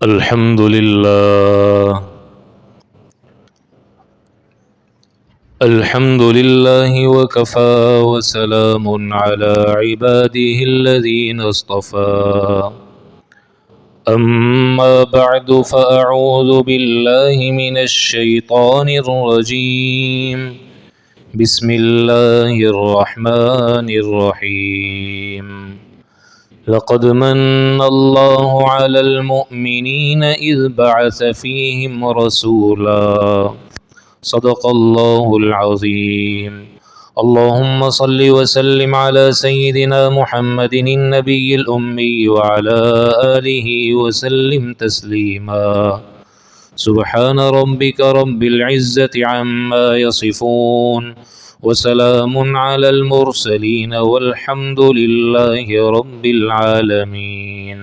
الحمد لله الحمد لله وكفى وسلام على عباده الذين اصطفى أما بعد فأعوذ بالله من الشيطان الرجيم بسم الله الرحمن الرحيم لقد من الله على المؤمنين إذ بعث فيهم رسولا صدق الله العظيم اللهم صل وسلم على سيدنا محمد النبي الأمي وعلى آله وسلم تسليما سبحان ربك رب العزة عما يصفون وسلام على المرسلين والحمد لله رب العالمین۔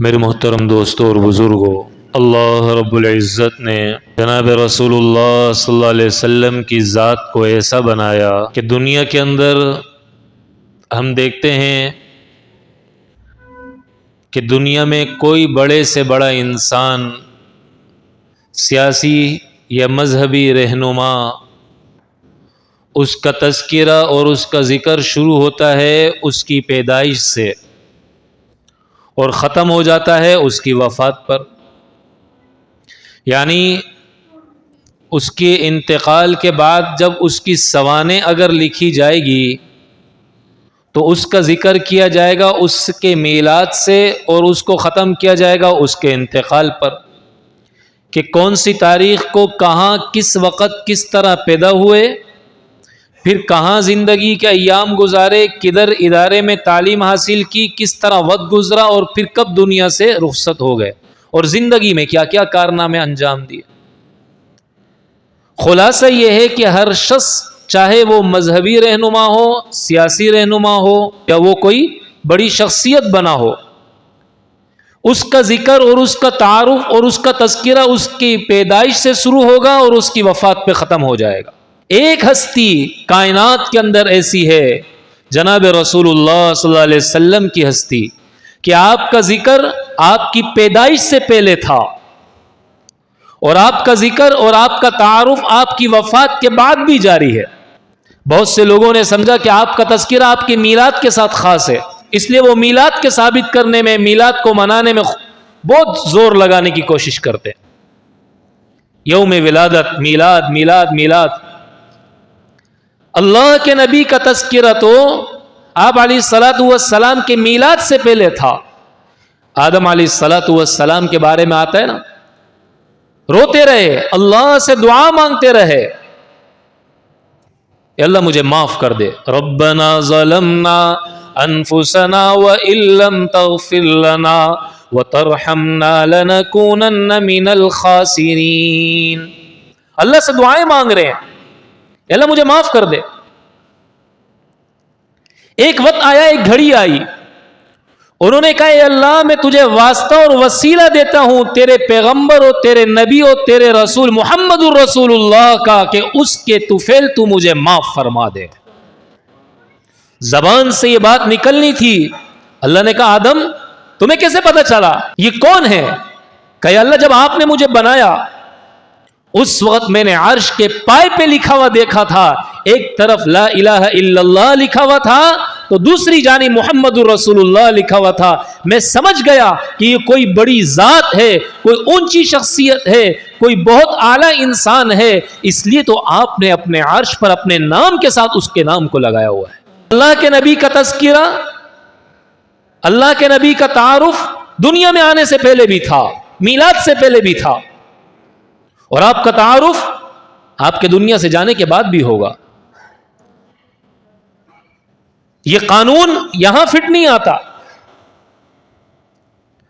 میرے محترم دوستوں اور بزرگوں، اللہ رب العزت نے جناب رسول اللہ صلی اللہ علیہ وسلم کی ذات کو ایسا بنایا کہ دنیا کے اندر ہم دیکھتے ہیں کہ دنیا میں کوئی بڑے سے بڑا انسان، سیاسی یا مذہبی رہنما، اس کا تذکرہ اور اس کا ذکر شروع ہوتا ہے اس کی پیدائش سے اور ختم ہو جاتا ہے اس کی وفات پر، یعنی اس کے انتقال کے بعد جب اس کی سوانح اگر لکھی جائے گی تو اس کا ذکر کیا جائے گا اس کے میلاد سے اور اس کو ختم کیا جائے گا اس کے انتقال پر، کہ کون سی تاریخ کو کہاں کس وقت کس طرح پیدا ہوئے، پھر کہاں زندگی کے ایام گزارے، کدھر ادارے میں تعلیم حاصل کی، کس طرح وقت گزرا اور پھر کب دنیا سے رخصت ہو گئے اور زندگی میں کیا کیا کارنامے انجام دیے۔ خلاصہ یہ ہے کہ ہر شخص، چاہے وہ مذہبی رہنما ہو، سیاسی رہنما ہو یا وہ کوئی بڑی شخصیت بنا ہو، اس کا ذکر اور اس کا تعارف اور اس کا تذکرہ اس کی پیدائش سے شروع ہوگا اور اس کی وفات پہ ختم ہو جائے گا۔ ایک ہستی کائنات کے اندر ایسی ہے، جناب رسول اللہ صلی اللہ علیہ وسلم کی ہستی، کہ آپ کا ذکر آپ کی پیدائش سے پہلے تھا اور آپ کا ذکر اور آپ کا تعارف آپ کی وفات کے بعد بھی جاری ہے۔ بہت سے لوگوں نے سمجھا کہ آپ کا تذکرہ آپ کے میلاد کے ساتھ خاص ہے، اس لیے وہ میلاد کے ثابت کرنے میں، میلاد کو منانے میں بہت زور لگانے کی کوشش کرتے ہیں۔ یوم ولادت، میلاد میلاد میلاد۔ اللہ کے نبی کا تذکرہ تو آپ علیہ الصلوۃ والسلام کے میلاد سے پہلے تھا۔ آدم علیہ الصلوۃ والسلام کے بارے میں آتا ہے نا، روتے رہے، اللہ سے دعا مانگتے رہے، اے اللہ مجھے معاف کر دے، ربنا ظلمنا انفسنا وان لم تغفر لنا وترحمنا لنکونن من الخاسرین۔ اللہ سے دعائیں مانگ رہے ہیں، اے اللہ مجھے معاف کر دے۔ ایک وقت آیا، ایک گھڑی آئی، انہوں نے کہا اے اللہ میں تجھے واسطہ اور وسیلہ دیتا ہوں تیرے پیغمبر اور تیرے نبی اور تیرے رسول محمد الرسول اللہ کا، کہ اس کے طفیل تو مجھے معاف فرما دے۔ زبان سے یہ بات نکلنی تھی۔ اللہ نے کہا آدم تمہیں کیسے پتا چلا، یہ کون ہے؟ کہ اللہ جب آپ نے مجھے بنایا اس وقت میں نے عرش کے پائے پہ لکھا ہوا دیکھا تھا، ایک طرف لا الہ الا اللہ لکھا ہوا تھا تو دوسری جانب محمد الرسول اللہ لکھا ہوا تھا۔ میں سمجھ گیا کہ یہ کوئی بڑی ذات ہے، کوئی اونچی شخصیت ہے، کوئی بہت اعلیٰ انسان ہے، اس لیے تو آپ نے اپنے عرش پر اپنے نام کے ساتھ اس کے نام کو لگایا ہوا ہے۔ اللہ کے نبی کا تذکرہ، اللہ کے نبی کا تعارف دنیا میں آنے سے پہلے بھی تھا، میلاد سے پہلے بھی تھا، اور آپ کا تعارف آپ کے دنیا سے جانے کے بعد بھی ہوگا۔ یہ قانون یہاں فٹ نہیں آتا۔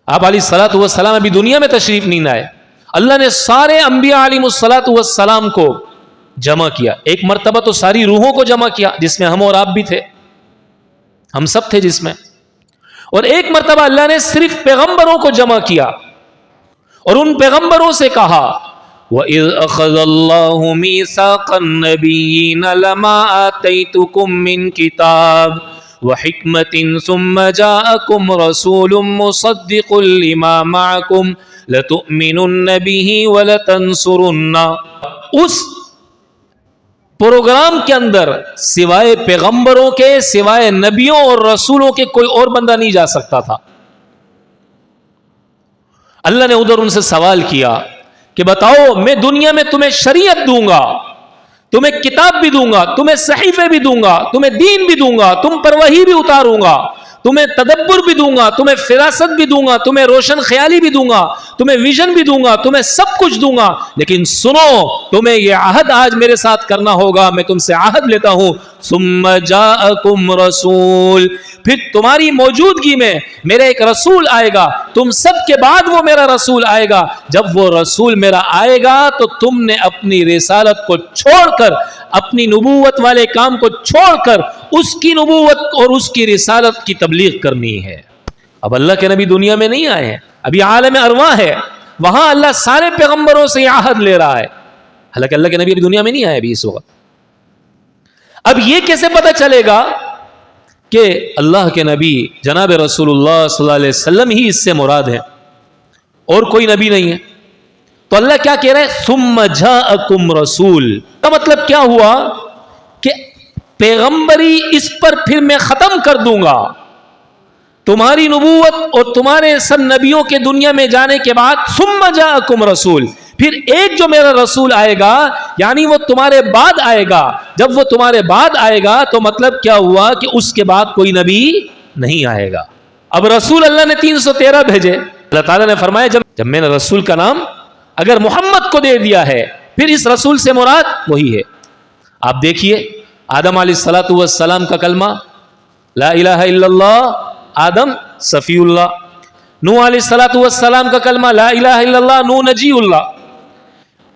آپ علیہ الصلوۃ والسلام ابھی دنیا میں تشریف نہیں لائے، اللہ نے سارے انبیاء علیہ الصلوۃ والسلام کو جمع کیا۔ ایک مرتبہ تو ساری روحوں کو جمع کیا، جس میں ہم اور آپ بھی تھے، ہم سب تھے جس میں، اور ایک مرتبہ اللہ نے صرف پیغمبروں کو جمع کیا اور ان پیغمبروں سے کہا وَإِذْ أَخَذَ اللَّهُ مِيثَاقَ النَّبِيِّينَ لَمَا آتَيْتُكُم مِّن كِتَابٍ وحکمۃ ثم جاءکم رسول مصدق لما معکم لتؤمنن به ولتنصرنہ. اس پروگرام کے اندر سوائے پیغمبروں کے، سوائے نبیوں اور رسولوں کے کوئی اور بندہ نہیں جا سکتا تھا. اللہ نے ادھر ان سے سوال کیا کہ بتاؤ میں دنیا میں تمہیں شریعت دوں گا، تمہیں کتاب بھی دوں گا، تمہیں صحیفے بھی دوں گا، تمہیں دین بھی دوں گا، تم پر وحی بھی اتاروں گا، تمہیں تدبر بھی دوں گا، تمہیں فراست بھی دوں گا، تمہیں روشن خیالی بھی دوں گا، تمہیں ویژن بھی دوں گا، تمہیں سب کچھ دوں گا، لیکن سنو تمہیں یہ عہد آج میرے ساتھ کرنا ہوگا. میں تم سے عہد لیتا ہوں. ثم جاءکم رسول، پھر تمہاری موجودگی میں میرا ایک رسول آئے گا، تم سب کے بعد وہ میرا رسول آئے گا. جب وہ رسول میرا آئے گا تو تم نے اپنی رسالت کو چھوڑ کر، اپنی نبوت والے کام کو چھوڑ کر اس کی نبوت اور اس کی رسالت کی تبلیغ کرنی ہے. اب اللہ کے نبی دنیا میں نہیں آئے ہیں، ابھی عالم ارواح ہے، وہاں اللہ سارے پیغمبروں سے عہد لے رہا ہے. حالانکہ اللہ کے نبی ابھی دنیا میں نہیں آئے ابھی اس وقت. اب یہ کیسے پتہ چلے گا کہ اللہ کے نبی جناب رسول اللہ صلی اللہ علیہ وسلم ہی اس سے مراد ہے اور کوئی نبی نہیں ہے؟ تو اللہ کیا کہہ رہے ہیں؟ ثم جاءکم رسول کا مطلب کیا ہوا کہ پیغمبری اس پر پھر میں ختم کر دوں گا. تمہاری نبوت اور تمہارے سب نبیوں کے دنیا میں جانے کے بعد ثم جاءکم رسول، پھر ایک جو میرا رسول آئے گا، یعنی وہ تمہارے بعد آئے گا. جب وہ تمہارے بعد آئے گا تو مطلب کیا ہوا کہ اس کے بعد کوئی نبی نہیں آئے گا. اب رسول اللہ نے 313 بھیجے. اللہ تعالیٰ نے فرمایا جب میں نے رسول کا نام اگر محمد کو دے دیا ہے، پھر اس رسول سے مراد وہی ہے. آپ دیکھیے آدم علیہ السلام کا کلمہ لا الہ الا اللہ، آدم صفی اللہ. نوح علیہ السلام کا کلمہ لا الہ الا اللہ، نوح نجی اللہ.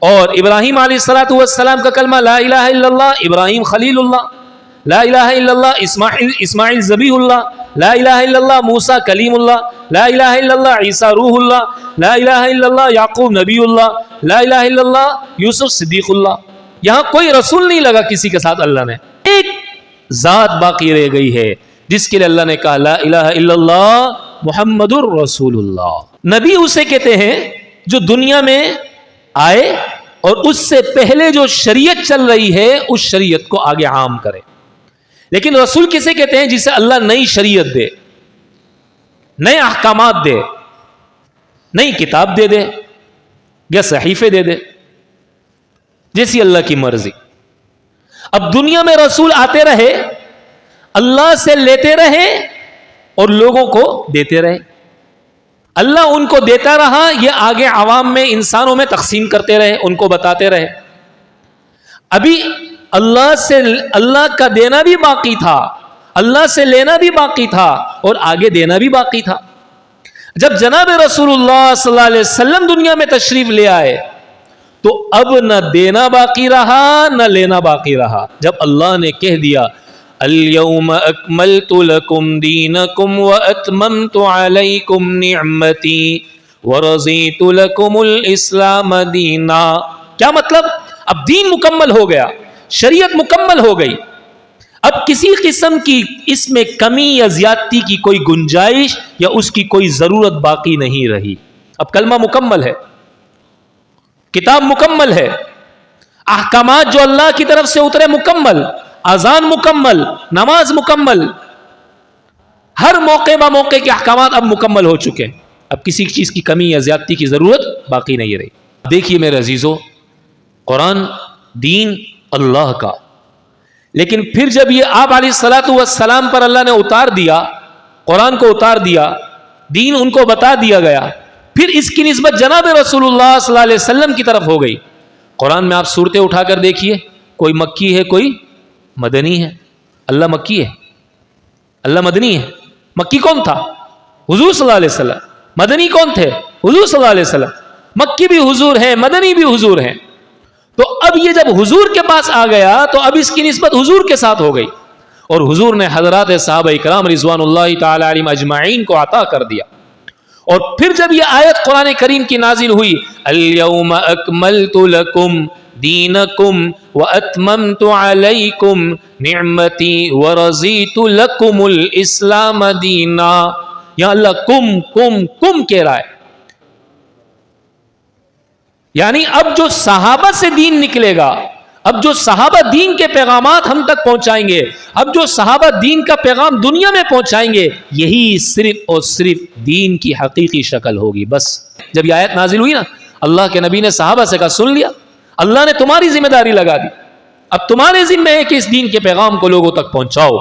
اور ابراہیم علیہ السلام کا کلمہ لا الہ الا اللہ، ابراہیم خلیل اللہ. لا الہ الا اللہ اسماعیل ذبیح اللہ. لا الہ الا اللہ موسیٰ کلیم اللہ. لا الہ الا اللہ عیسیٰ روح اللہ. لا الہ الا اللہ یعقوب نبی اللہ. لا الہ الا اللہ یوسف صدیق اللہ. یہاں کوئی رسول نہیں لگا کسی کے ساتھ. اللہ نے ایک ذات باقی رہ گئی ہے جس کے لیے اللہ نے کہا لا الہ الا اللہ محمد الرسول اللہ. نبی اسے کہتے ہیں جو دنیا میں آئے اور اس سے پہلے جو شریعت چل رہی ہے اس شریعت کو آگے عام کرے. لیکن رسول کسے کہتے ہیں؟ جسے اللہ نئی شریعت دے، نئے احکامات دے، نئی کتاب دے دے یا صحیفے دے دے، جیسی اللہ کی مرضی. اب دنیا میں رسول آتے رہے، اللہ سے لیتے رہے اور لوگوں کو دیتے رہے. اللہ ان کو دیتا رہا، یہ آگے عوام میں انسانوں میں تقسیم کرتے رہے، ان کو بتاتے رہے. ابھی اللہ کا دینا بھی باقی تھا، اللہ سے لینا بھی باقی تھا اور آگے دینا بھی باقی تھا. جب جناب رسول اللہ صلی اللہ علیہ وسلم دنیا میں تشریف لے آئے تو اب نہ دینا باقی رہا نہ لینا باقی رہا. جب اللہ نے کہہ دیا اليوم اکملت لکم دینکم واتممت علیکم نعمتی ورضیت لکم الاسلام دینا، کیا مطلب؟ اب دین مکمل ہو گیا، شریعت مکمل ہو گئی. اب کسی قسم کی اس میں کمی یا زیادتی کی کوئی گنجائش یا اس کی کوئی ضرورت باقی نہیں رہی. اب کلمہ مکمل ہے، کتاب مکمل ہے، احکامات جو اللہ کی طرف سے اترے مکمل، اذان مکمل، نماز مکمل، ہر موقع با موقع کے احکامات اب مکمل ہو چکے. اب کسی چیز کی کمی یا زیادتی کی ضرورت باقی نہیں رہی. دیکھیے میرے عزیزو، قرآن دین اللہ کا، لیکن پھر جب یہ آپ علیہ الصلاۃ والسلام پر اللہ نے اتار دیا، قرآن کو اتار دیا، دین ان کو بتا دیا گیا، پھر اس کی نسبت جناب رسول اللہ صلی اللہ علیہ وسلم کی طرف ہو گئی. قرآن میں آپ صورتیں اٹھا کر دیکھیے، کوئی مکی ہے کوئی مدنی ہے. اللہ مکی ہے، اللہ مدنی ہے. مکی کون تھا؟ حضور صلی اللہ علیہ وسلم. مدنی کون تھے؟ حضور صلی اللہ علیہ وسلم. مکی بھی حضور ہیں، مدنی بھی حضور ہیں. تو اب یہ جب حضور کے پاس آ گیا تو اب اس کی نسبت حضور کے ساتھ ہو گئی اور حضور نے حضرات صحابہ کرام رضوان اللہ تعالی علیہم اجمعین کو عطا کر دیا. اور پھر جب یہ آیت قرآن کریم کی نازل ہوئی، الیوم اکملت لکم دینکم واتممت علیکم نعمتی ورضیت لکم الاسلام دینا. یا اللہ کم کہہ رہا ہے، یعنی اب جو صحابہ سے دین نکلے گا، اب جو صحابہ دین کے پیغامات ہم تک پہنچائیں گے، اب جو صحابہ دین کا پیغام دنیا میں پہنچائیں گے، یہی صرف اور صرف دین کی حقیقی شکل ہوگی. بس جب یہ آیت نازل ہوئی نا، اللہ کے نبی نے صحابہ سے کہا سن لیا، اللہ نے تمہاری ذمہ داری لگا دی، اب تمہارے ذمہ ہے کہ اس دین کے پیغام کو لوگوں تک پہنچاؤ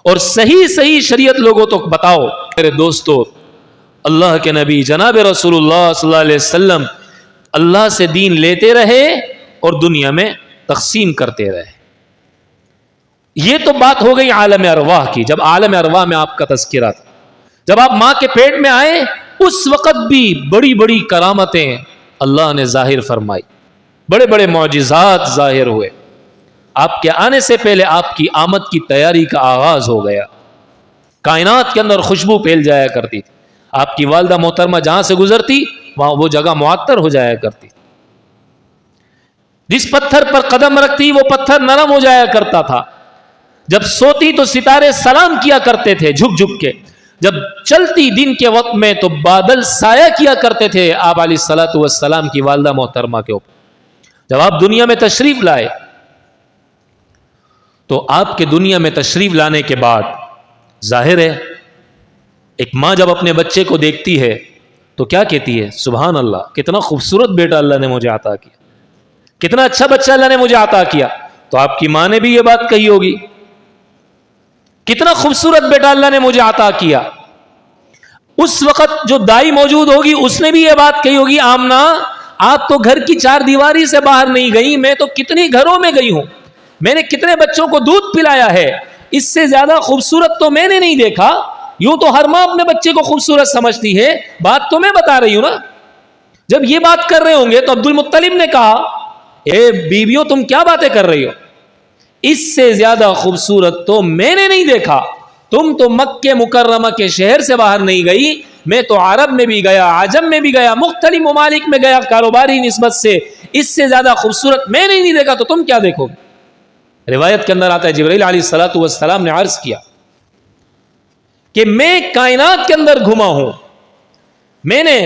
اور صحیح شریعت لوگوں تک بتاؤ. میرے دوستو، اللہ کے نبی جناب رسول اللہ صلی اللہ علیہ وسلم اللہ سے دین لیتے رہے اور دنیا میں تقسیم کرتے رہے. یہ تو بات ہو گئی عالم ارواح کی. جب عالم ارواح میں آپ کا تذکرہ تھا، جب آپ ماں کے پیٹ میں آئے، اس وقت بھی بڑی بڑی کرامتیں اللہ نے ظاہر فرمائی، بڑے بڑے معجزات ظاہر ہوئے. آپ کے آنے سے پہلے آپ کی آمد کی تیاری کا آغاز ہو گیا. کائنات کے اندر خوشبو پھیل جایا کرتی تھی. آپ کی والدہ محترمہ جہاں سے گزرتی وہاں وہ جگہ معطر ہو جایا کرتی. جس پتھر پر قدم رکھتی وہ پتھر نرم ہو جایا کرتا تھا. جب سوتی تو ستارے سلام کیا کرتے تھے جھک جھک کے. جب چلتی دن کے وقت میں تو بادل سایہ کیا کرتے تھے آپ علیہ الصلوۃ والسلام کی والدہ محترمہ کے اوپر. جب آپ دنیا میں تشریف لائے تو آپ کے دنیا میں تشریف لانے کے بعد ظاہر ہے ایک ماں جب اپنے بچے کو دیکھتی ہے تو کیا کہتی ہے؟ سبحان اللہ، کتنا خوبصورت بیٹا اللہ نے مجھے عطا کیا، کتنا اچھا بچہ اللہ نے مجھے عطا کیا. تو آپ کی ماں نے بھی یہ بات کہی ہوگی، کتنا خوبصورت بیٹا اللہ نے مجھے عطا کیا. اس وقت جو دائی موجود ہوگی اس نے بھی یہ بات کہی ہوگی، آمنہ آپ تو گھر کی چار دیواری سے باہر نہیں گئی، میں تو کتنی گھروں میں گئی ہوں، میں نے کتنے بچوں کو دودھ پلایا ہے، اس سے زیادہ خوبصورت تو میں نے نہیں دیکھا. یوں تو ہر ماں اپنے بچے کو خوبصورت سمجھتی ہے، بات تو میں بتا رہی ہوں نا. جب یہ بات کر رہے ہوں گے تو عبد المطلب نے کہا اے بیویوں تم کیا باتیں کر رہی ہو، اس سے زیادہ خوبصورت تو میں نے نہیں دیکھا. تم تو مکہ مکرمہ کے شہر سے باہر نہیں گئی، میں تو عرب میں بھی گیا، عجم میں بھی گیا، مختلف ممالک میں گیا کاروباری نسبت سے، اس سے زیادہ خوبصورت میں نے نہیں دیکھا، تو تم کیا دیکھو گے. روایت کے اندر آتا ہے جبرائیل علیہ الصلوۃ والسلام نے عرض کیا کہ میں کائنات کے اندر گھما ہوں، میں نے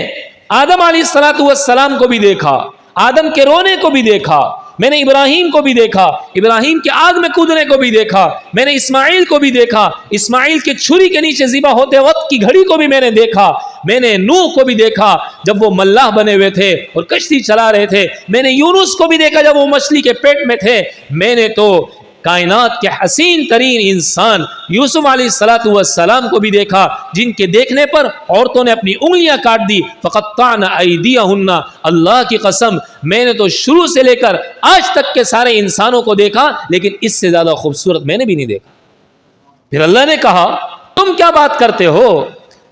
آدم علیہ الصلوۃ والسلام کو بھی دیکھا، آدم کے رونے کو بھی دیکھا، میں نے ابراہیم کو بھی دیکھا، ابراہیم کے آگ میں کودنے کو بھی دیکھا، میں نے اسماعیل کو بھی دیکھا، اسماعیل کے چھری کے نیچے ذبح ہوتے وقت کی گھڑی کو بھی میں نے دیکھا، میں نے نوح کو بھی دیکھا جب وہ ملاح بنے ہوئے تھے اور کشتی چلا رہے تھے، میں نے یونس کو بھی دیکھا جب وہ مچھلی کے پیٹ میں تھے، میں نے تو کائنات کے حسین ترین انسان یوسف علیہ الصلوۃ والسلام کو بھی دیکھا جن کے دیکھنے پر عورتوں نے اپنی انگلیاں کاٹ دی. فقطعن ایدیہن، اللہ کی قسم میں نے تو شروع سے لے کر آج تک کے سارے انسانوں کو دیکھا لیکن اس سے زیادہ خوبصورت میں نے بھی نہیں دیکھا. پھر اللہ نے کہا تم کیا بات کرتے ہو،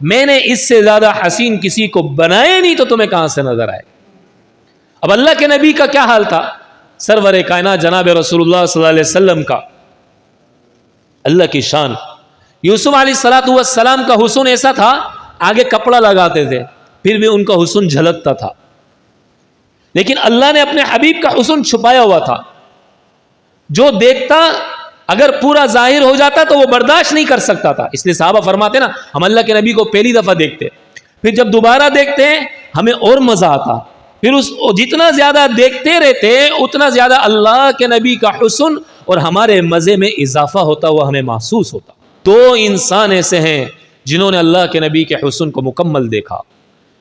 میں نے اس سے زیادہ حسین کسی کو بنائے نہیں تو تمہیں کہاں سے نظر آئے. اب اللہ کے نبی کا کیا حال تھا، سرور کائنات جناب رسول اللہ صلی اللہ علیہ وسلم کا، اللہ کی شان. یوسف علیہ الصلوۃ والسلام کا حسن ایسا تھا، آگے کپڑا لگاتے تھے پھر بھی ان کا حسن جھلکتا تھا، لیکن اللہ نے اپنے حبیب کا حسن چھپایا ہوا تھا. جو دیکھتا اگر پورا ظاہر ہو جاتا تو وہ برداشت نہیں کر سکتا تھا. اس لیے صحابہ فرماتے نا ہم اللہ کے نبی کو پہلی دفعہ دیکھتے، پھر جب دوبارہ دیکھتے ہیں ہمیں اور مزہ آتا، پھر جتنا زیادہ دیکھتے رہتے اتنا زیادہ اللہ کے نبی کا حسن اور ہمارے مزے میں اضافہ ہوتا ہوا ہمیں محسوس ہوتا. دو انسان ایسے ہیں جنہوں نے اللہ کے نبی کے حسن کو مکمل دیکھا،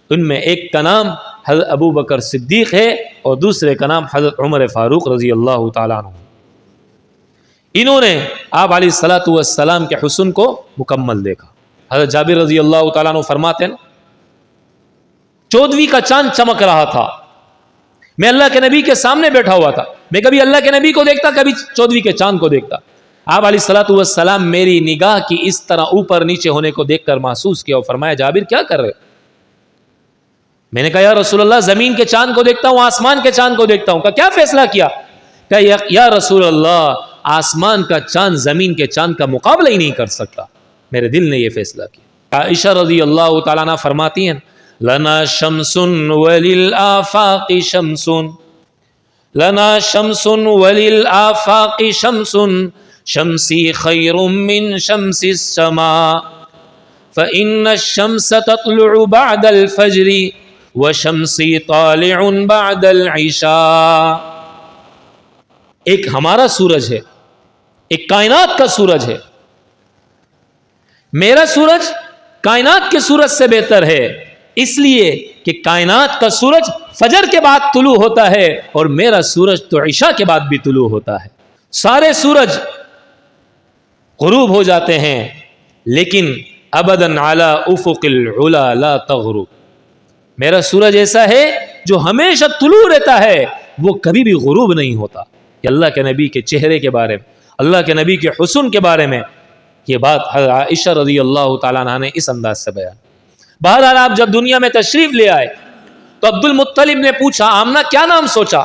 ان میں ایک کا نام حضرت ابو بکر صدیق ہے اور دوسرے کا نام حضرت عمر فاروق رضی اللہ تعالیٰ عنہ. انہوں نے آپ علیہ الصلوۃ والسلام کے حسن کو مکمل دیکھا. حضرت جابر رضی اللہ تعالیٰ عنہ فرماتے ہیں 14ویں کا چاند چمک رہا تھا، میں اللہ کے نبی کے سامنے بیٹھا ہوا تھا، میں کبھی اللہ کے نبی کو دیکھتا کبھی 14ویں کے چاند کو دیکھتا. آپ علیہ الصلوۃ والسلام میری نگاہ کی اس طرح اوپر نیچے ہونے کو دیکھ کر محسوس کیا اور فرمایا جابر کیا کر رہے ہو؟ میں نے کہا یا رسول اللہ زمین کے چاند کو دیکھتا ہوں، آسمان کے چاند کو دیکھتا ہوں. کہا کیا فیصلہ کیا؟ کہ یا رسول اللہ آسمان کا چاند زمین کے چاند کا مقابلہ ہی نہیں کر سکتا. میرے دل نے یہ فیصلہ کیا. عائشہ رضی اللہ تعالیٰ عنہ فرماتی ہیں لنا شمس وللآفاق شمس، لنا شمس وللآفاق شمس شمسی خیر من شمس السماء فإن الشمس تطلع بعد الفجر وشمسی طالع بعد العشاء. ایک ہمارا سورج ہے، ایک کائنات کا سورج ہے. میرا سورج کائنات کے سورج سے بہتر ہے، اس لیے کہ کائنات کا سورج فجر کے بعد طلوع ہوتا ہے اور میرا سورج تو عشاء کے بعد بھی طلوع ہوتا ہے. سارے سورج غروب ہو جاتے ہیں لیکن ابداً علی افق العلا لا تغرب. میرا سورج ایسا ہے جو ہمیشہ طلوع رہتا ہے، وہ کبھی بھی غروب نہیں ہوتا. یہ اللہ کے نبی کے چہرے کے بارے میں، اللہ کے نبی کے حسن کے بارے میں یہ بات عائشہ رضی اللہ تعالیٰ عنہ نے اس انداز سے بیان. بہرحال آپ جب دنیا میں تشریف لے آئے تو عبد المطلب نے پوچھا آمنہ کیا نام سوچا؟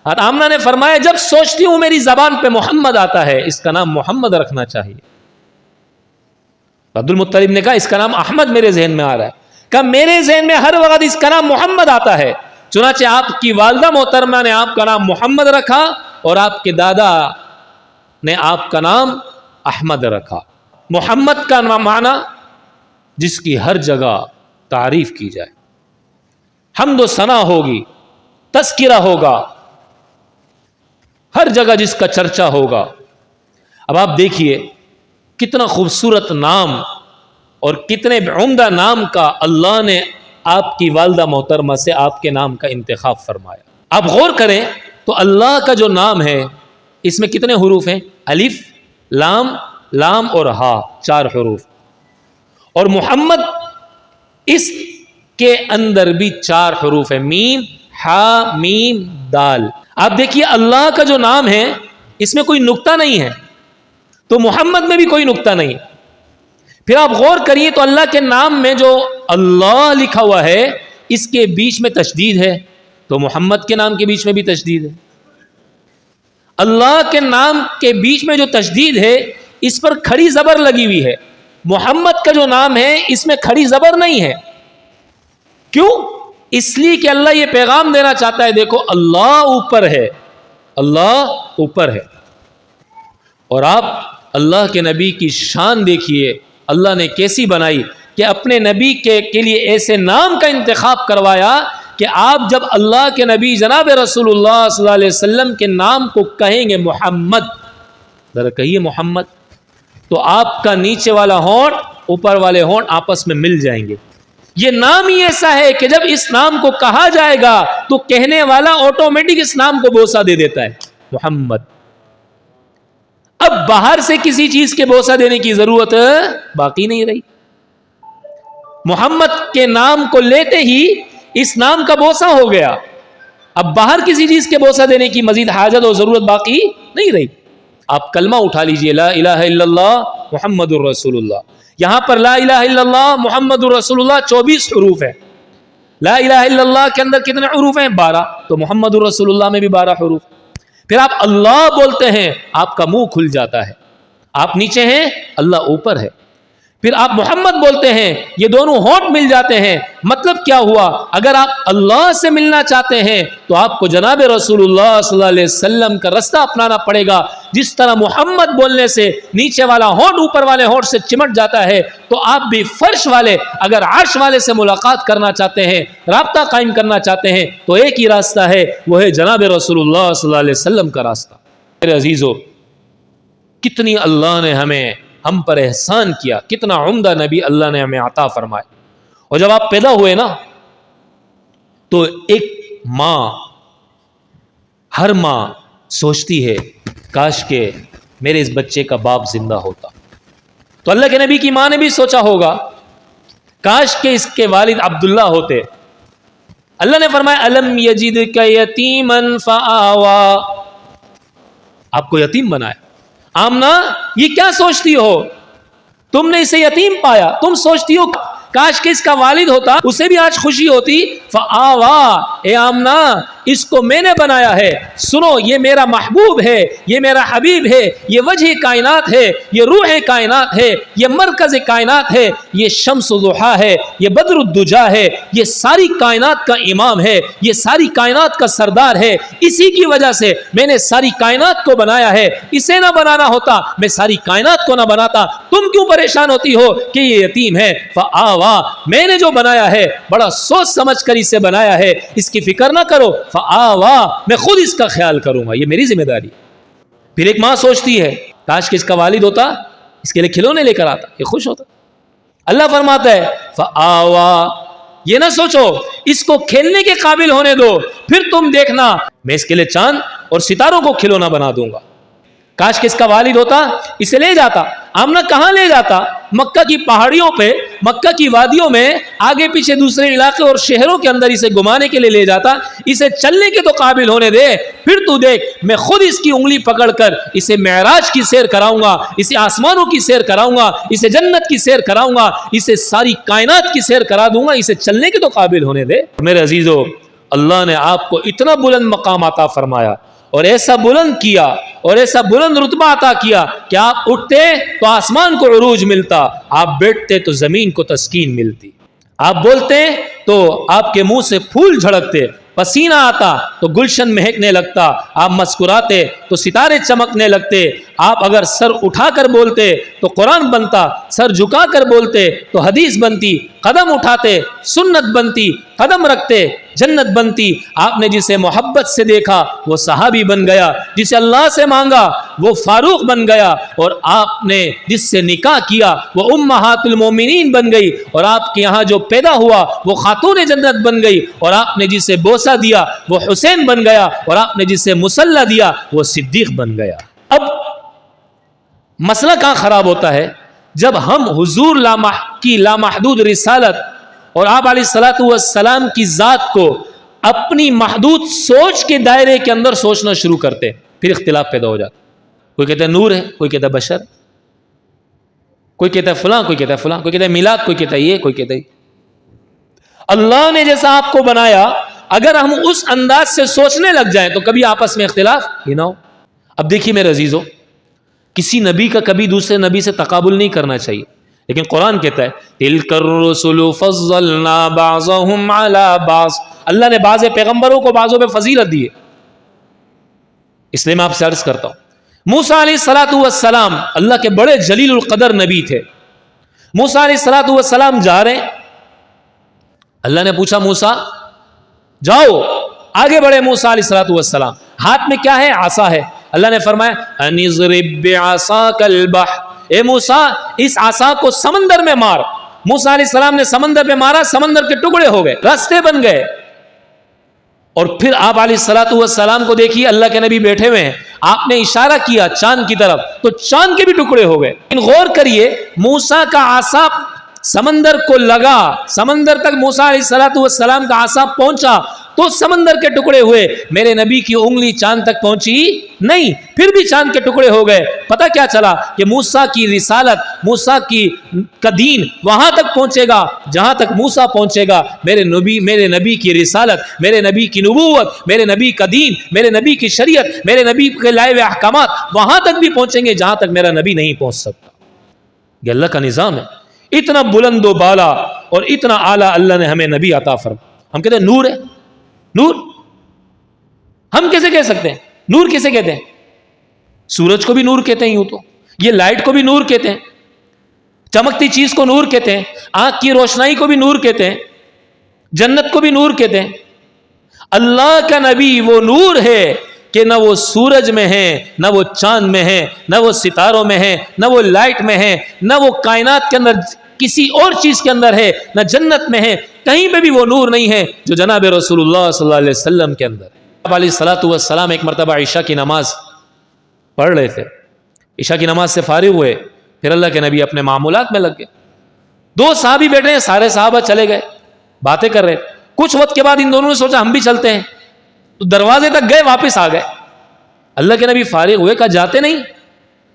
اور آمنہ نے فرمایا جب سوچتی ہوں میری زبان پہ محمد آتا ہے، اس کا نام محمد رکھنا چاہیے. عبد المطلب نے کہا اس کا نام احمد میرے ذہن میں آ رہا ہے. کہا میرے ذہن میں ہر وقت اس کا نام محمد آتا ہے. چنانچہ آپ کی والدہ محترمہ نے آپ کا نام محمد رکھا اور آپ کے دادا نے آپ کا نام احمد رکھا. محمد کا معنی جس کی ہر جگہ تعریف کی جائے، حمد و ثنا ہوگی، تذکرہ ہوگا، ہر جگہ جس کا چرچا ہوگا. اب آپ دیکھیے کتنا خوبصورت نام اور کتنے عمدہ نام کا اللہ نے آپ کی والدہ محترمہ سے آپ کے نام کا انتخاب فرمایا. آپ غور کریں تو اللہ کا جو نام ہے اس میں کتنے حروف ہیں؟ الف، لام، لام اور ہا، 4 حروف. اور محمد اس کے اندر بھی 4 حروف ہیں، میم، ہا، میم، دال. آپ دیکھیے اللہ کا جو نام ہے اس میں کوئی نقطہ نہیں ہے، تو محمد میں بھی کوئی نقطہ نہیں. پھر آپ غور کریے تو اللہ کے نام میں جو اللہ لکھا ہوا ہے اس کے بیچ میں تشدید ہے، تو محمد کے نام کے بیچ میں بھی تشدید ہے. اللہ کے نام کے بیچ میں جو تشدید ہے اس پر کھڑی زبر لگی ہوئی ہے. محمد کا جو نام ہے اس میں کھڑی زبر نہیں ہے. کیوں؟ اس لیے کہ اللہ یہ پیغام دینا چاہتا ہے دیکھو اللہ اوپر ہے، اللہ اوپر ہے. اور آپ اللہ کے نبی کی شان دیکھیے اللہ نے کیسی بنائی کہ اپنے نبی کے لیے ایسے نام کا انتخاب کروایا کہ آپ جب اللہ کے نبی جناب رسول اللہ صلی اللہ علیہ وسلم کے نام کو کہیں گے محمد، ذرا کہیے محمد، تو آپ کا نیچے والا ہونٹ اوپر والے ہونٹ آپس میں مل جائیں گے. یہ نام ہی ایسا ہے کہ جب اس نام کو کہا جائے گا تو کہنے والا آٹومیٹک اس نام کو بوسہ دے دیتا ہے، محمد. اب باہر سے کسی چیز کے بوسہ دینے کی ضرورت باقی نہیں رہی. محمد کے نام کو لیتے ہی اس نام کا بوسہ ہو گیا. اب باہر کسی چیز کے بوسہ دینے کی مزید حاجت اور ضرورت باقی نہیں رہی. آپ کلمہ اٹھا لیجئے لا الہ الا اللہ محمد الرسول اللہ. یہاں پر لا الہ الا اللہ محمد الرسول اللہ 24 حروف ہے. لا الہ الا اللہ کے اندر کتنے حروف ہیں؟ 12. تو محمد الرسول اللہ میں بھی 12 حروف. پھر آپ اللہ بولتے ہیں آپ کا منہ کھل جاتا ہے، آپ نیچے ہیں اللہ اوپر ہے. پھر آپ محمد بولتے ہیں یہ دونوں ہونٹ مل جاتے ہیں. مطلب کیا ہوا؟ اگر آپ اللہ سے ملنا چاہتے ہیں تو آپ کو جناب رسول اللہ صلی اللہ علیہ وسلم کا رستہ اپنانا پڑے گا. جس طرح محمد بولنے سے نیچے والا ہونٹ اوپر والے ہونٹ سے چمٹ جاتا ہے تو آپ بھی فرش والے اگر عرش والے سے ملاقات کرنا چاہتے ہیں، رابطہ قائم کرنا چاہتے ہیں تو ایک ہی راستہ ہے، وہ ہے جناب رسول اللہ صلی اللہ علیہ وسلم کا راستہ. میرے عزیزو، کتنی اللہ نے ہم پر احسان کیا، کتنا عمدہ نبی اللہ نے ہمیں عطا فرمائے. اور جب آپ پیدا ہوئے نا تو ایک ماں، ہر ماں سوچتی ہے کاش کہ میرے اس بچے کا باپ زندہ ہوتا. تو اللہ کے نبی کی ماں نے بھی سوچا ہوگا کاش کہ اس کے والد عبداللہ ہوتے. اللہ نے فرمایا الم یجدک یتیما فآوا، آپ کو یتیم بنایا. آمنہ یہ کیا سوچتی ہو؟ تم نے اسے یتیم پایا، تم سوچتی ہو کاش کہ اس کا والد ہوتا، اسے بھی آج خوشی ہوتی. فآوا، اے آمنہ اس کو میں نے بنایا ہے، سنو یہ میرا محبوب ہے، یہ میرا حبیب ہے، یہ وجہ کائنات ہے، یہ روح کائنات ہے، یہ مرکز کائنات ہے، یہ شمس و ضحیٰ ہے، یہ بدر الدجا ہے، یہ ساری کائنات کا امام ہے، یہ ساری کائنات کا سردار ہے. اسی کی وجہ سے میں نے ساری کائنات کو بنایا ہے. اسے نہ بنانا ہوتا میں ساری کائنات کو نہ بناتا. تم کیوں پریشان ہوتی ہو کہ یہ یتیم ہے؟ فآوا، میں نے جو بنایا ہے بڑا سوچ سمجھ کر اسے بنایا ہے، اس کی فکر نہ کرو. فآوا، میں خود اس کا خیال کروں گا، یہ میری ذمہ داری. پھر ایک ماں سوچتی ہے کاش کہ اس کا والد ہوتا، اس کے لیے کھلونے لے کر آتا، یہ خوش ہوتا. اللہ فرماتا ہے فآوا، یہ نہ سوچو اس کو کھیلنے کے قابل ہونے دو، پھر تم دیکھنا میں اس کے لیے چاند اور ستاروں کو کھلونا بنا دوں گا. کاش کہ اس کا والد ہوتا، اسے لے جاتا. آمنہ کہاں لے جاتا؟ مکہ کی پہاڑیوں پہ، مکہ کی وادیوں میں، آگے پیچھے دوسرے علاقے اور شہروں کے اندر اسے گھمانے کے لیے لے جاتا. اسے چلنے کے تو قابل ہونے دے، پھر تو دیکھ میں خود اس کی انگلی پکڑ کر اسے معراج کی سیر کراؤں گا، اسے آسمانوں کی سیر کراؤں گا، اسے جنت کی سیر کراؤں گا، اسے ساری کائنات کی سیر کرا دوں گا. اسے چلنے کے تو قابل ہونے دے. میرے عزیزو، اللہ نے آپ کو اتنا بلند مقام عطا فرمایا اور ایسا بلند کیا اور ایسا بلند رتبہ عطا کیا کہ آپ اٹھتے تو آسمان کو عروج ملتا، آپ بیٹھتے تو زمین کو تسکین ملتی، آپ بولتے تو آپ کے منہ سے پھول جھڑکتے، پسینہ آتا تو گلشن مہکنے لگتا، آپ مسکراتے تو ستارے چمکنے لگتے، آپ اگر سر اٹھا کر بولتے تو قرآن بنتا، سر جھکا کر بولتے تو حدیث بنتی، قدم اٹھاتے سنت بنتی، قدم رکھتے جنت بنتی. آپ نے جسے محبت سے دیکھا وہ صحابی بن گیا، جسے اللہ سے مانگا وہ فاروق بن گیا، اور آپ نے جس سے نکاح کیا وہ امہات المومنین بن گئی، اور آپ کے یہاں جو پیدا ہوا وہ خاتون جنت بن گئی، اور آپ نے جسے بوسہ دیا وہ حسین بن گیا، اور آپ نے جسے مسلح دیا وہ صدیق بن گیا. اب مسئلہ کہاں خراب ہوتا ہے؟ جب ہم حضور کی لامحدود رسالت اور آپ علیہ الصلوۃ والسلام کی ذات کو اپنی محدود سوچ کے دائرے کے اندر سوچنا شروع کرتے، پھر اختلاف پیدا ہو جاتا. کوئی کہتا ہے نور ہے، کوئی کہتا ہے بشر، کوئی کہتا ہے فلاں، کوئی کہتا ہے فلاں، کوئی کہتا ہے میلاد، کوئی کہتا ہے یہ، کوئی کہتا ہے. اللہ نے جیسا آپ کو بنایا اگر ہم اس انداز سے سوچنے لگ جائیں تو کبھی آپس میں اختلاف ہی نہ ہو. اب دیکھیے میرے عزیزو، کسی نبی کا کبھی دوسرے نبی سے تقابل نہیں کرنا چاہیے، لیکن قرآن کہتا ہے تِلْكَ الرُّسُلُ فَضَّلْنَا بَعْضَهُمْ عَلَى بَعْضٍ، اللہ نے بعض پیغمبروں کو بعضوں پہ فضیلت دی ہے. اس لیے میں آپ سے عرض کرتا ہوں، موسیٰ علیہ السلام اللہ کے بڑے جلیل القدر نبی تھے. موسیٰ علیہ السلام جا رہے ہیں، اللہ نے پوچھا موسیٰ جاؤ، آگے بڑھے. موسیٰ علیہ السلام ہاتھ میں کیا ہے؟ عصا ہے. اللہ نے فرمایا ان اضرب بعصاک البحر، اے موسیٰ اس عصا کو سمندر میں مار. موسیٰ علیہ السلام نے سمندر میں مارا، سمندر کے ٹکڑے ہو گئے، راستے بن گئے. اور پھر آپ علیہ السلام کو دیکھیے، اللہ کے نبی بیٹھے ہوئے ہیں، آپ نے اشارہ کیا چاند کی طرف تو چاند کے بھی ٹکڑے ہو گئے. غور کریے، موسیٰ کا عصا سمندر کو لگا، سمندر تک موسیٰ علیہ السلام کا عصا پہنچا تو سمندر کے ٹکڑے ہوئے. میرے نبی کی انگلی چاند تک پہنچی نہیں، پھر بھی چاند کے ٹکڑے ہو گئے. پتہ کیا چلا کہ موسیٰ کی رسالت، موسیٰ کا دین وہاں تک پہنچے گا جہاں تک موسیٰ پہنچے گا. میرے نبی کی رسالت، میرے نبی کی نبوت، میرے نبی کا دین، میرے نبی کی شریعت، میرے نبی کے لائے ہوئے احکامات وہاں تک بھی پہنچیں گے جہاں تک میرا نبی نہیں پہنچ سکتا. یہ اللہ کا نظام ہے. اتنا بلند و بالا اور اتنا اعلیٰ اللہ نے ہمیں نبی عطا فرمایا. ہم کہتے ہیں نور ہے، نور ہم کیسے کہہ سکتے ہیں؟ نور کیسے کہتے ہیں؟ سورج کو بھی نور کہتے ہیں، یوں تو یہ لائٹ کو بھی نور کہتے ہیں، چمکتی چیز کو نور کہتے ہیں، آنکھ کی روشنائی کو بھی نور کہتے ہیں، جنت کو بھی نور کہتے ہیں. اللہ کا نبی وہ نور ہے کہ نہ وہ سورج میں ہے، نہ وہ چاند میں ہے، نہ وہ ستاروں میں ہے، نہ وہ لائٹ میں ہے، نہ وہ کائنات کے اندر کسی اور چیز کے اندر ہے، نہ جنت میں ہے، کہیں پہ بھی وہ نور نہیں ہے جو جناب رسول اللہ صلی اللہ علیہ وسلم کے اندر ہے. آپ علیہ السلام ایک مرتبہ عشاء کی نماز پڑھ رہے تھے، عشاء کی نماز سے فارغ ہوئے، پھر اللہ کے نبی اپنے معمولات میں لگ گئے. دو صحابی بیٹھے ہیں، سارے صحابہ چلے گئے، باتیں کر رہے. کچھ وقت کے بعد ان دونوں نے سوچا ہم بھی چلتے ہیں، تو دروازے تک گئے، واپس آ گئے. اللہ کے نبی فارغ ہوئے، کہا جاتے نہیں؟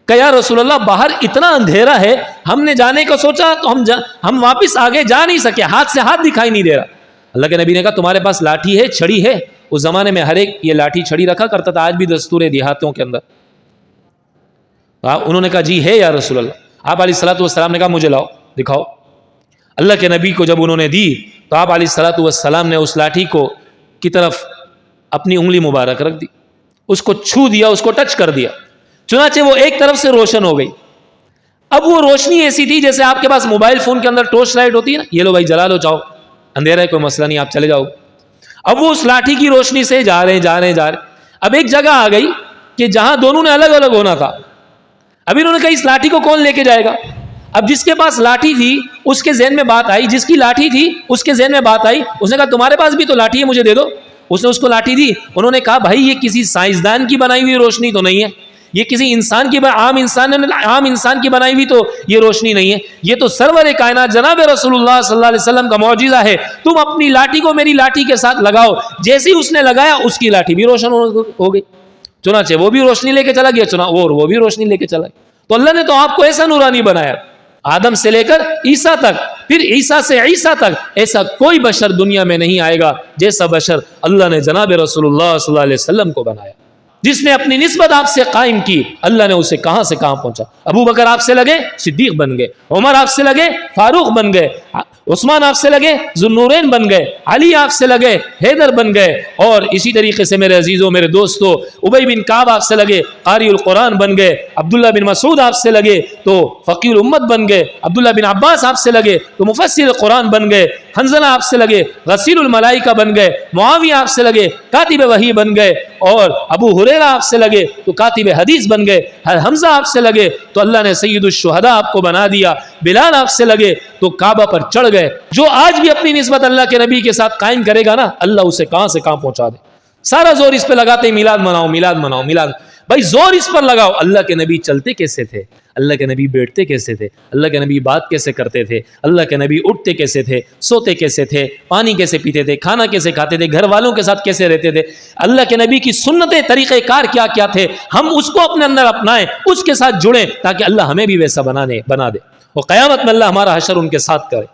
کہ یا رسول اللہ باہر اتنا اندھیرا ہے، ہم نے جانے کو سوچا تو ہم واپس آگے جا نہیں سکے، ہاتھ سے ہاتھ دکھائی نہیں دے رہا۔ اللہ کے نبی نے کہا تمہارے پاس لاٹھی ہے، چھڑی ہے؟ اس زمانے میں ہر ایک یہ لاٹھی چھڑی رکھا کرتا تھا، آج بھی دستور ہے دیہاتوں کے اندر۔ انہوں نے کہا جی ہے یا رسول اللہ۔ آپ علیہ الصلوۃ والسلام نے کہا مجھے لاؤ، دکھاؤ۔ اللہ کے نبی کو جب انہوں نے دی تو آپ علیہ الصلوۃ والسلام نے اس لاٹھی کو کی طرف اپنی انگلی مبارک رکھ دی، اس کو چھو دیا، اس کو ٹچ کر دیا، چنانچہ وہ ایک طرف سے روشن ہو گئی۔ اب وہ روشنی ایسی تھی جیسے آپ کے پاس موبائل فون کے اندر ٹارچ لائٹ ہوتی ہے نا، یہ لو بھائی جلا لو، چاہو اندھیرا ہے کوئی مسئلہ نہیں، آپ چلے جاؤ۔ اب وہ اس لاٹھی کی روشنی سے جا رہے ہیں۔ اب ایک جگہ آ گئی کہ جہاں دونوں نے الگ الگ ہونا تھا۔ اب انہوں نے کہا اس لاٹھی کو کون لے کے جائے گا؟ اب جس کے پاس لاٹھی تھی اس کے ذہن میں بات آئی، جس کی لاٹھی تھی اس کے ذہن میں بات آئی، اس نے کہا تمہارے پاس بھی تو لاٹھی ہے، مجھے دے دو۔ اس نے اس کو لاٹھی دی۔ انہوں نے کہا بھائی یہ کسی سائنسدان کی بنائی ہوئی روشنی تو نہیں ہے، یہ کسی انسان کی عام انسان کی بنائی ہوئی تو یہ روشنی نہیں ہے، یہ تو سرور کائنات جناب رسول اللہ صلی اللہ علیہ وسلم کا معجزہ ہے، تم اپنی لاٹھی کو میری لاٹھی کے ساتھ لگاؤ۔ جیسے ہی اس نے لگایا اس کی لاٹھی بھی روشن ہو گئی، چنانچہ وہ بھی روشنی لے کے چلا گیا، اور وہ بھی روشنی لے کے چلا گیا۔ تو اللہ نے تو آپ کو ایسا نورانی بنایا، آدم سے لے کر عیسیٰ تک، پھر عیسیٰ سے عیسیٰ تک، ایسا کوئی بشر دنیا میں نہیں آئے گا جیسا بشر اللہ نے جناب رسول اللہ صلی اللہ علیہ وسلم کو بنایا۔ جس نے اپنی نسبت آپ سے قائم کی، اللہ نے اسے کہاں سے کہاں پہنچا۔ ابو بکر آپ سے لگے صدیق بن گئے، عمر آپ سے لگے فاروق بن گئے، عثمان آپ سے لگے ذوالنورین بن گئے، علی آپ سے لگے حیدر بن گئے، اور اسی طریقے سے میرے عزیزوں میرے دوستوں ابی بن کعب آپ سے لگے قاری القرآن بن گئے، عبداللہ بن مسعود آپ سے لگے تو فقیر امت بن گئے، عبداللہ بن عباس آپ سے لگے تو مفسر قرآن بن گئے، حنظلہ آپ سے لگے غسیل الملائکہ بن گئے، معاویہ آپ سے لگے کاتب وحی بن گئے، اور ابو ہریرہ آپ سے لگے تو کاتب حدیث بن گئے، حمزہ آپ سے لگے تو اللہ نے سید الشہداء آپ کو بنا دیا، بلال آپ سے لگے تو کعبہ پر چڑھ گئے۔ جو آج بھی اپنی نسبت اللہ کے نبی کے ساتھ قائم کرے گا نا، اللہ اسے کہاں سے کہاں پہنچا دے۔ سارا زور اس پہ لگاتے ہیں میلاد مناؤ میلاد مناؤ میلاد، بھائی زور اس پر لگاؤ، اللہ کے نبی چلتے کیسے تھے، اللہ کے نبی بیٹھتے کیسے تھے، اللہ کے نبی بات کیسے کرتے تھے، اللہ کے نبی اٹھتے کیسے تھے، سوتے کیسے تھے، پانی کیسے پیتے تھے، کھانا کیسے کھاتے تھے، گھر والوں کے ساتھ کیسے رہتے تھے، اللہ کے نبی کی سنتیں طریقہ کار کیا کیا تھے، ہم اس کو اپنے اندر اپنائیں، اس کے ساتھ جڑیں تاکہ اللہ ہمیں بھی ویسا بنا دے، اور قیامت میں اللہ ہمارا حشر ان کے ساتھ کرے۔